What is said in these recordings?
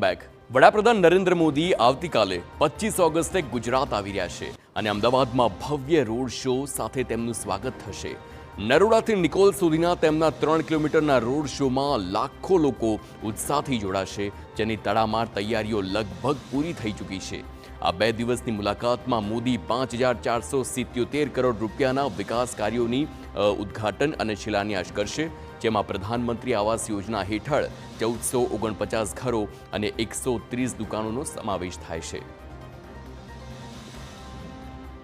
Welcome back. વડાપ્રધાન નરેન્દ્ર મોદી આવતીકાલે 25 ઓગસ્ટે ગુજરાત આવી રહ્યા છે અને અમદાવાદમાં ભવ્ય રોડ શો સાથે તેમનું સ્વાગત થશે। નરોડાથી નિકોલ સુધીના તેમના 3 કિલોમીટરના રોડ શોમાં લાખો લોકો ઉત્સાહથી જોડાશે, જેની તડામાર તૈયારીઓ લગભગ પૂરી થઈ ચૂકી છે। આ 2 દિવસની મુલાકાતમાં મોદી 5477 કરોડ રૂપિયાના વિકાસ કાર્યોની ઉદ્ઘાટન અને શિલાન્યાસ કરશે, જેમાં પ્રધાનમંત્રી આવાસ યોજના હેઠળ 1449 ઘરો અને 130 દુકાનોનો સમાવેશ થાય છે।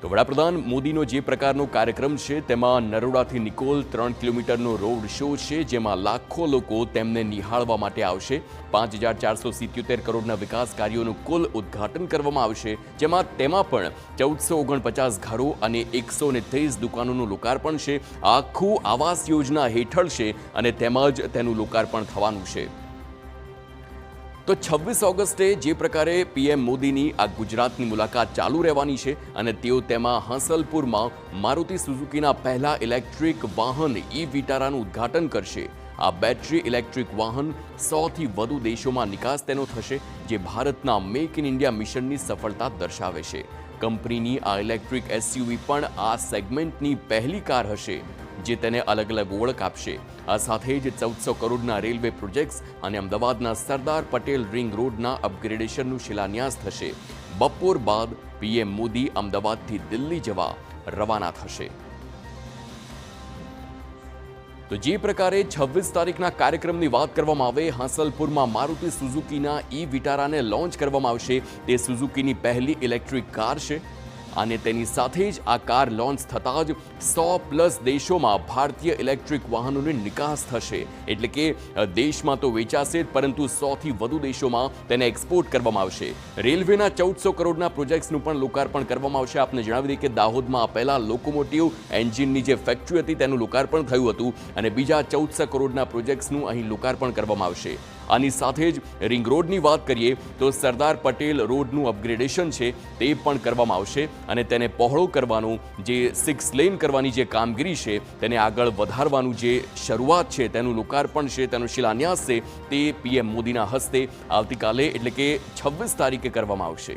તો વડાપ્રધાન મોદીનો જે પ્રકારનો કાર્યક્રમ છે તેમાં નરોડાથી નિકોલ 3 કિલોમીટરનો રોડ શો છે, જેમાં લાખો લોકો તેમને નિહાળવા માટે આવશે। 5477 કરોડના વિકાસ કાર્યોનું કુલ ઉદ્ઘાટન કરવામાં આવશે, તેમાં પણ 1449 ઘરો અને 130 દુકાનોનું લોકાર્પણ છે। આખું આવાસ યોજના હેઠળ છે અને તેમાં જ તેનું લોકાર્પણ થવાનું છે। તો 26 ઓગસ્ટે જે પ્રકારે પીએમ મોદીની આ ગુજરાતની મુલાકાત ચાલુ રહેવાની છે અને તેઓ તેમાં હાંસલપુરમાં મારુતિ સુઝુકીના પહેલા ઇલેક્ટ્રિક વાહન ઈ-વિટારાનું ઉદ્ઘાટન કરશે। આ બેટરી ઇલેક્ટ્રિક વાહન 100થી વધુ દેશોમાં નિકાસ તેનો થશે, જે ભારતના મેક ઇન ઇન્ડિયા મિશનની સફળતા દર્શાવે છે। કંપનીની આ ઇલેક્ટ્રિક એસયુવી પણ આ સેગમેન્ટની પહેલી કાર હશે, જે તેને અલગ અલગ ઓળખ આપશે। આ સાથે જ 1400 કરોડના રેલવે પ્રોજેક્ટ્સ અને અમદાવાદના સરદાર પટેલ રિંગ રોડના અપગ્રેડેશનનું શિલાન્યાસ થશે। બપોર બાદ પીએમ મોદી અમદાવાદથી દિલ્હી જવા રવાના થશે। તો જે પ્રકારે 26 તારીખના કાર્યક્રમની વાત કરવામાં આવે, હાંસલપુરમાં મારુતિ સુઝુકીના ઈ-વિટારાને લોન્ચ કરવામાં આવશે। તે સુઝુકીની પહેલી ઇલેક્ટ્રિક કાર છે અને તેની સાથે જ આ કાર લોન્ચ થતાં જ 100+ દેશોમાં ભારતીય ઇલેક્ટ્રિક વાહનોની નિકાસ થશે। એટલે કે દેશમાં તો વેચાશે, પરંતુ 100થી વધુ દેશોમાં તેને એક્સપોર્ટ કરવામાં આવશે। રેલવેના 1400 કરોડના પ્રોજેક્ટ્સનું પણ લોકાર્પણ કરવામાં આવશે। આપને જણાવી દઈએ કે દાહોદમાં પહેલા લોકોમોટિવ એન્જિનની જે ફેક્ટરી હતી તેનું લોકાર્પણ થયું હતું અને બીજા 1400 કરોડના પ્રોજેક્ટ્સનું અહીં લોકાર્પણ કરવામાં આવશે। આની સાથે જ રિંગ રોડની વાત કરીએ તો સરદાર પટેલ રોડનું અપગ્રેડેશન છે તે પણ કરવામાં આવશે અને તેને પહોળો કરવાનું, જે 6 લેન કરવાની જે કામગીરી છે તેને આગળ વધારવાનું જે શરૂઆત છે તેનું લોકાર્પણ છે, તેનો શિલાન્યાસ છે, તે પીએમ મોદીના હસ્તે આવતીકાલે એટલે કે 26 તારીખે કરવામાં આવશે।